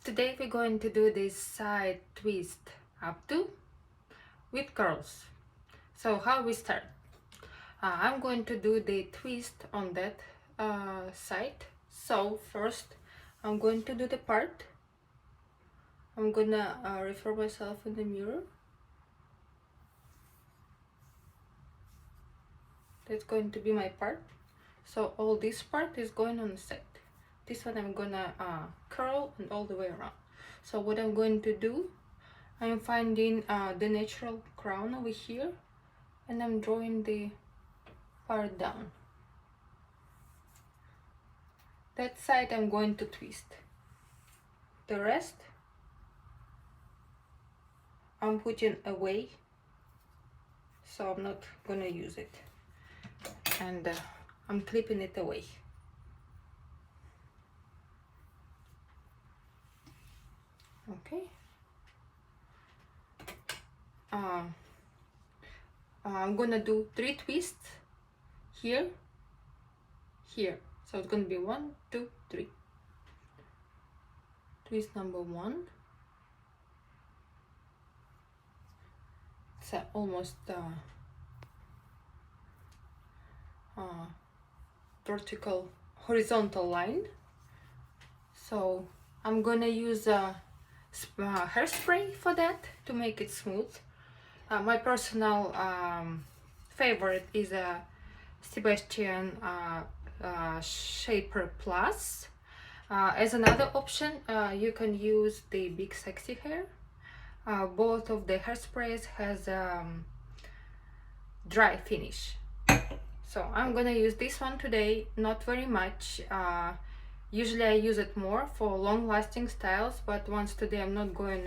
Today we're going to do this side twist updo with curls. So how we start? I'm going to do the twist on that side. So first I'm going to do the part. I'm gonna refer myself in the mirror. That's going to be my part. So all this part is going on the side. This one I'm gonna curl and all the way around. So what I'm going to do, I'm finding the natural crown over here and I'm drawing the part down. That side I'm going to twist. The rest I'm putting away, so I'm not gonna use it, and I'm clipping it away. Okay. I'm gonna do 3 twists here, here. So it's gonna be 1, 2, 3. Twist number 1. It's almost vertical, horizontal line. So I'm gonna use hairspray for that to make it smooth. My personal favorite is a Sebastian Shaper Plus. As another option, you can use the Big Sexy Hair. Both of the hairsprays has dry finish. So I'm gonna use this one today, not very much. Usually I use it more for long-lasting styles, but once today I'm not going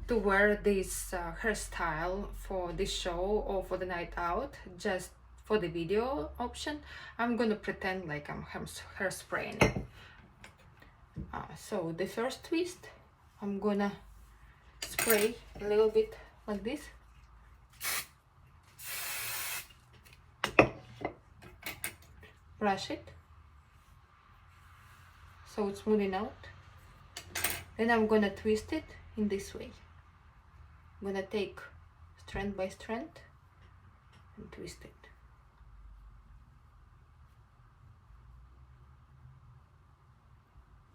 to wear this hairstyle for this show or for the night out, just for the video option. I'm gonna pretend like I'm hairspraying it. So the first twist, I'm gonna spray a little bit like this. Brush it so it's smoothing out. Then I'm gonna twist it in this way. I'm gonna take strand by strand and twist it.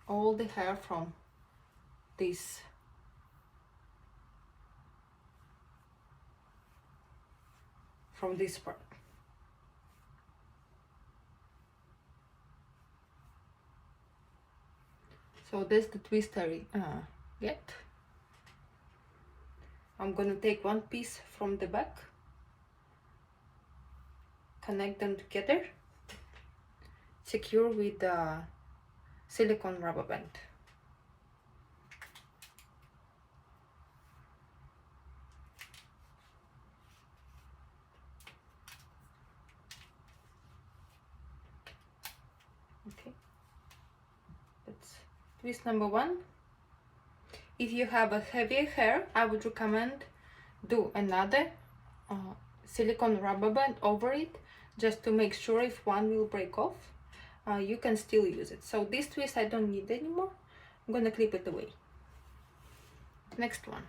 All the hair from this part. So that's the twist I get. I'm gonna take one piece from the back, connect them together, secure with the silicone rubber band. Okay, that's twist number 1. If you have a heavier hair, I would recommend do another silicone rubber band over it, just to make sure if one will break off, you can still use it. So this twist I don't need anymore. I'm gonna clip it away. Next one,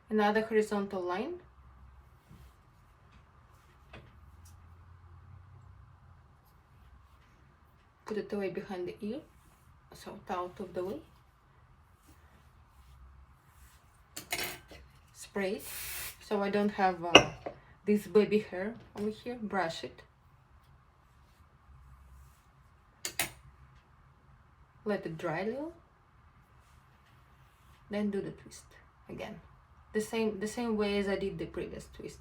another horizontal line. Put it away behind the ear, so out of the way. Spray it so I don't have this baby hair over here. Brush it. Let it dry a little. Then do the twist again. The same way as I did the previous twist.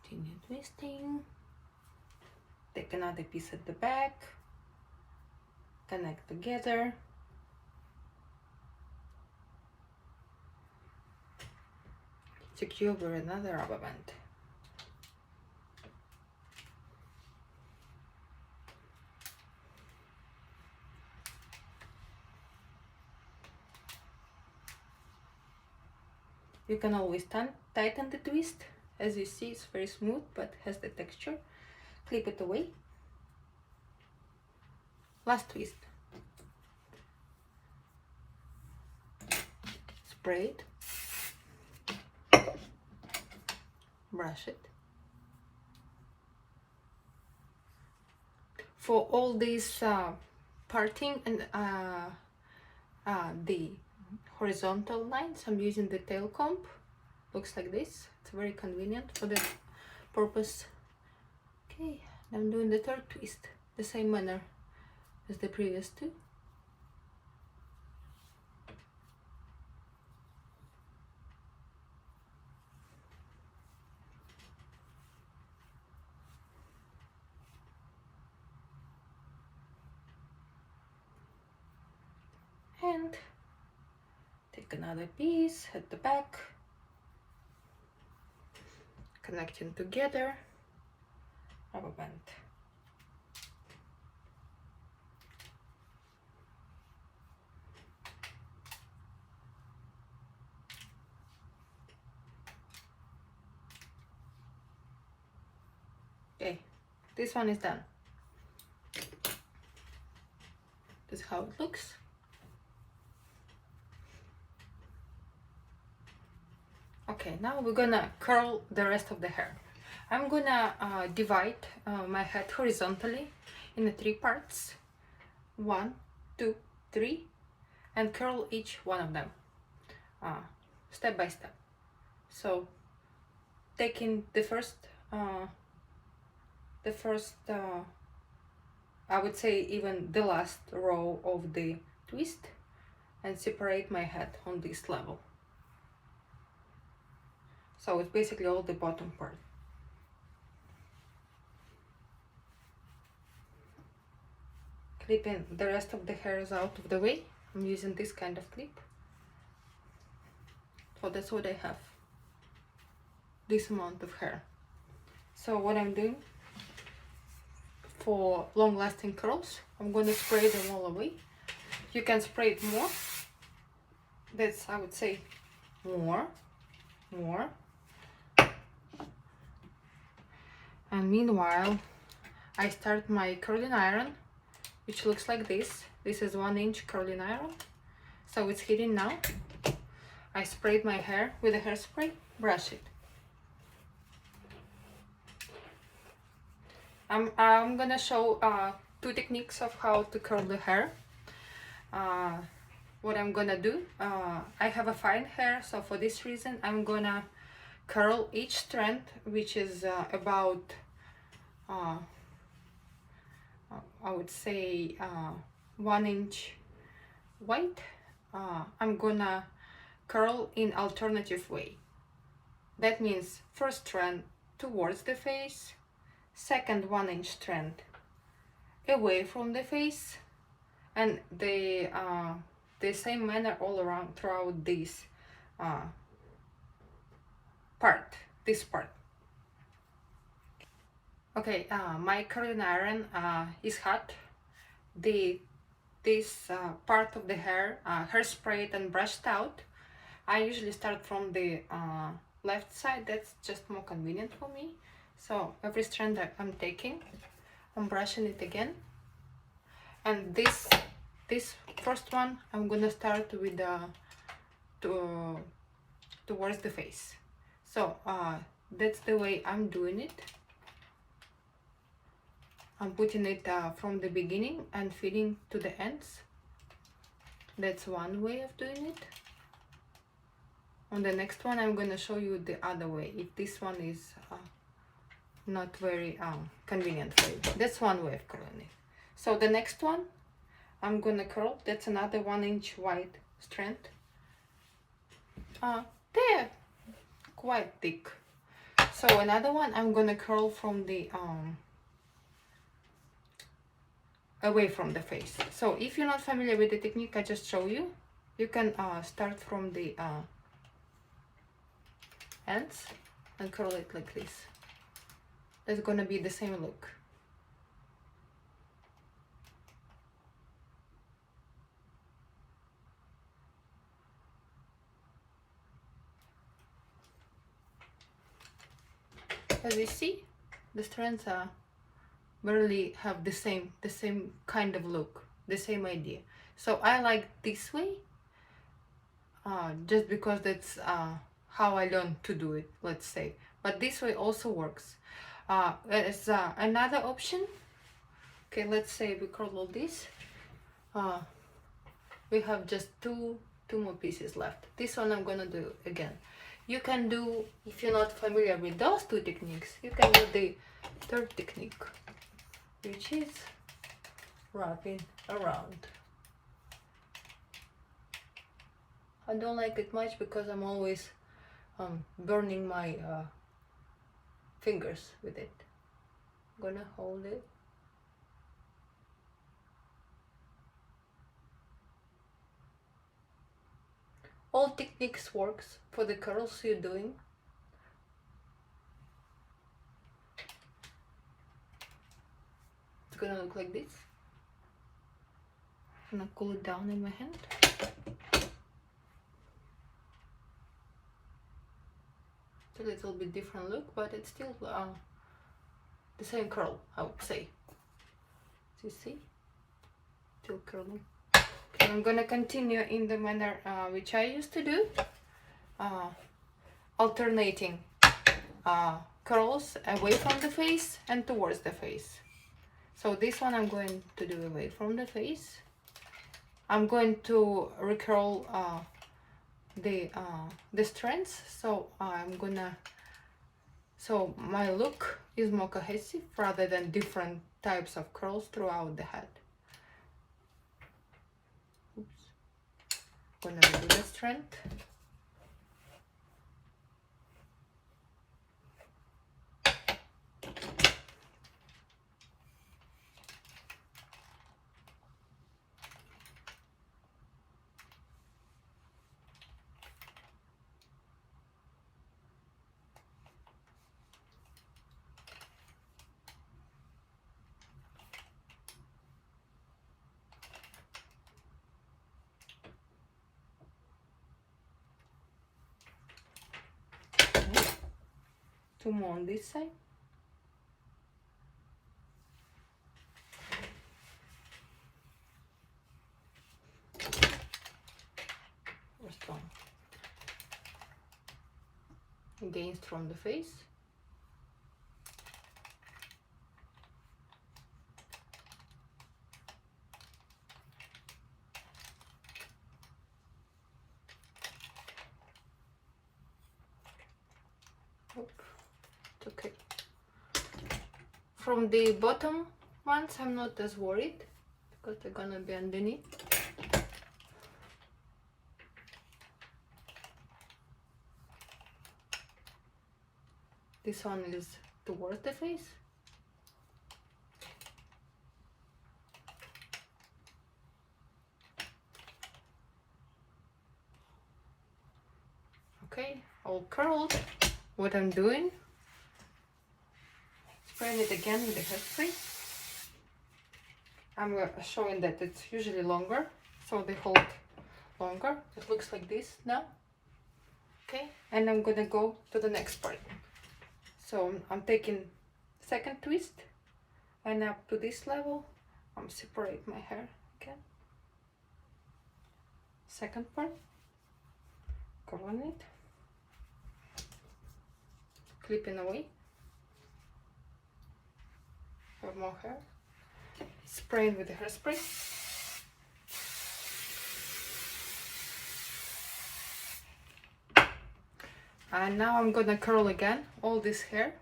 Continue twisting. Take another piece at the back, connect together. Secure with another rubber band. You can always tighten the twist. As you see, it's very smooth but has the texture. Clip it away. Last twist. Spray it. Brush it. For all these parting and the horizontal lines, I'm using the tail comb. Looks like this. It's very convenient for the purpose. Okay, I'm doing the third twist, the same manner as the previous two. And take another piece at the back, connecting together, rubber band. Okay, this one is done. This is how it looks. Okay, now we're gonna curl the rest of the hair. I'm gonna divide my head horizontally in the 3 parts. 1, 2, 3, and curl each one of them step by step. So taking the first I would say even the last row of the twist and separate my head on this level. So it's basically all the bottom part. Clipping the rest of the hairs out of the way. I'm using this kind of clip. So that's what I have. This amount of hair. So what I'm doing for long-lasting curls, I'm going to spray them all away. You can spray it more. That's, I would say, more. And meanwhile, I start my curling iron, which looks like this. This is 1-inch curling iron. So it's heating now. I sprayed my hair with a hairspray, brush it. I'm gonna show 2 techniques of how to curl the hair. What I'm gonna do, I have a fine hair, so for this reason I'm gonna curl each strand, which is about I would say 1 inch wide. I'm gonna curl in alternative way. That means first strand towards the face, second 1-inch strand away from the face, and the same manner all around throughout this this part. Okay, my curling iron is hot. This part of the hair, hairsprayed and brushed out. I usually start from the left side. That's just more convenient for me. So every strand that I'm taking, I'm brushing it again. And this first one, I'm gonna start with towards the face. So that's the way I'm doing it. I'm putting it from the beginning and feeding to the ends. That's one way of doing it. On the next one, I'm going to show you the other way, if this one is not very convenient for you. That's one way of curling it. So the next one, I'm going to curl. That's another 1-inch wide strand. They're quite thick. So another one, I'm going to curl from the away from the face. So if you're not familiar with the technique I just show you, you can start from the ends and curl it like this. That's gonna be the same look. As you see, the strands are barely have the same kind of look, the same idea. So I like this way, just because that's how I learned to do it, let's say. But this way also works. As another option, okay, let's say we curl all this. We have just two more pieces left. This one I'm gonna do again. You can do, if you're not familiar with those two techniques, you can do the third technique, which is wrapping around. I don't like it much because I'm always burning my fingers with it. I'm gonna hold it. All techniques works for the curls you're doing. It's gonna look like this. I'm gonna cool it down in my hand. It's a little bit different look, but it's still the same curl, I would say. You see? Still curling. Okay, I'm gonna continue in the manner which I used to do, alternating curls away from the face and towards the face. So this one I'm going to do away from the face. I'm going to recurl the strands, so so my look is more cohesive rather than different types of curls throughout the head. Oops. Gonna do the strand. Two more on this side. First one against from the face. It's okay. From the bottom ones I'm not as worried because they're gonna be underneath. This one is towards the face. Okay, all curled. What I'm doing, spraying it again with the hairspray. I'm showing that it's usually longer, so they hold longer. It looks like this now. Okay, and I'm gonna go to the next part. So I'm taking second twist and up to this level, I'm separate my hair again. Second part, curling it, clipping away. Have more hair, spraying with the hairspray. And now I'm gonna curl again all this hair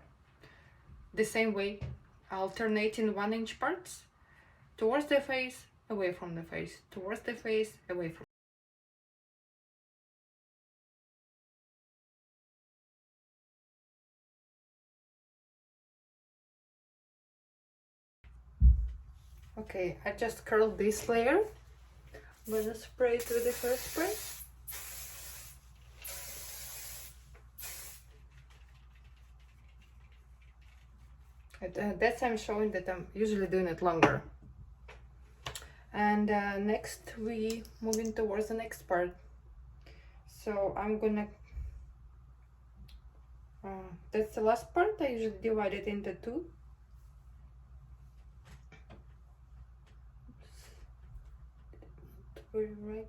the same way, alternating 1-inch parts towards the face, away from the face, towards the face, away from. Okay, I just curled this layer. I'm gonna spray it with the hairspray. That's I'm showing that I'm usually doing it longer. And next we moving towards the next part. So I'm gonna That's the last part. I usually divide it into two. Very right.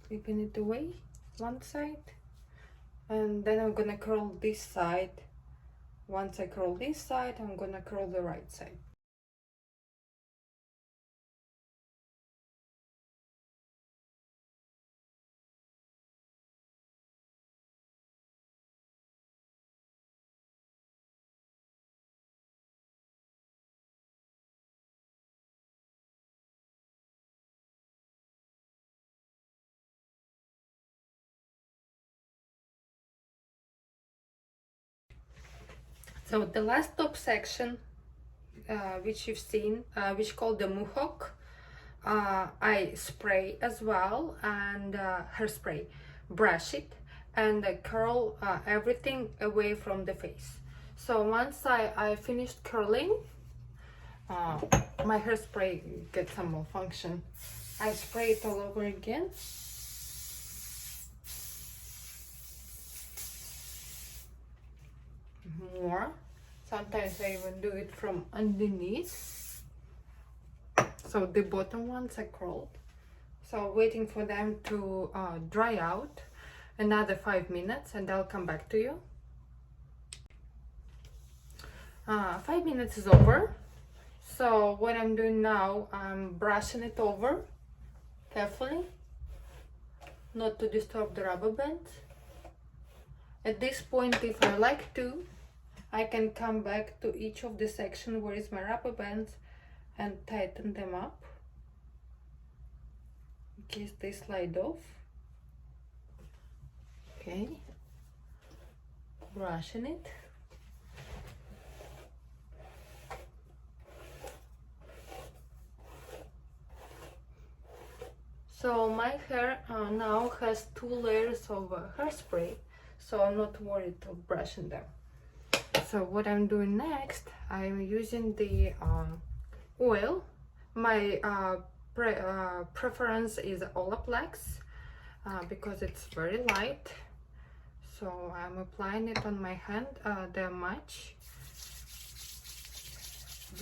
Flipping it away, one side, and then I'm gonna curl this side. Once I curl this side, I'm gonna curl the right side. So the last top section, which you've seen, which called the mohawk, I spray as well, and hairspray, brush it, and curl everything away from the face. So once I finished curling, my hairspray gets some malfunction. I spray it all over again. More. Sometimes I even do it from underneath. So the bottom ones are curled. So waiting for them to dry out. Another 5 minutes and I'll come back to you. 5 minutes is over. So what I'm doing now, I'm brushing it over carefully, not to disturb the rubber bands. At this point, if I like to, I can come back to each of the section where is my rubber bands and tighten them up in case they slide off. Okay, brushing it. So my hair now has 2 layers of hairspray, so I'm not worried of brushing them. So what I'm doing next, I'm using the oil. My preference is Olaplex because it's very light. So I'm applying it on my hand, that much,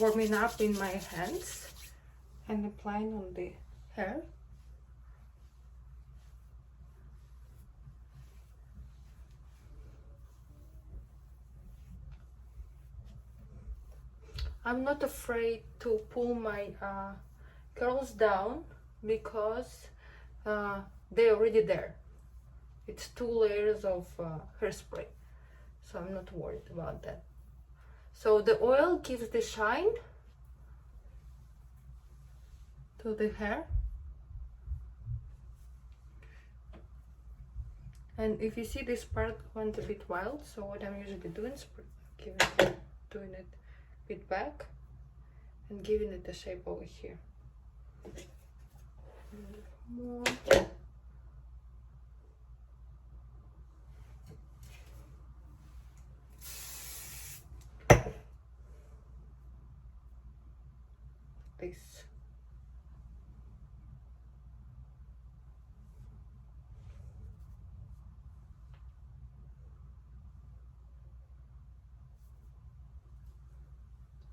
warming up in my hands and applying on the hair. I'm not afraid to pull my curls down because they're already there. It's 2 layers of hairspray, so I'm not worried about that. So the oil gives the shine to the hair. And if you see, this part went a bit wild, so what I'm usually doing is doing it a bit back and giving it a shape over here. More. This.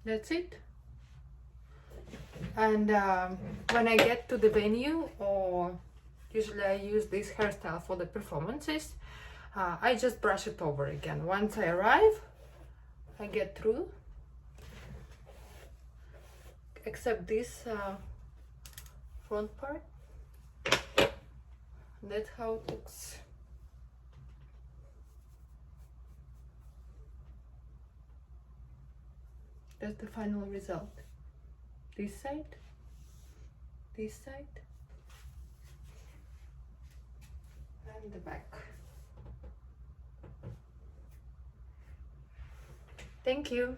That's it. And when I get to the venue, or usually I use this hairstyle for the performances, I just brush it over again. Once I arrive, I get through, except this front part. That's how it looks. That's the final result. This side, and the back. Thank you.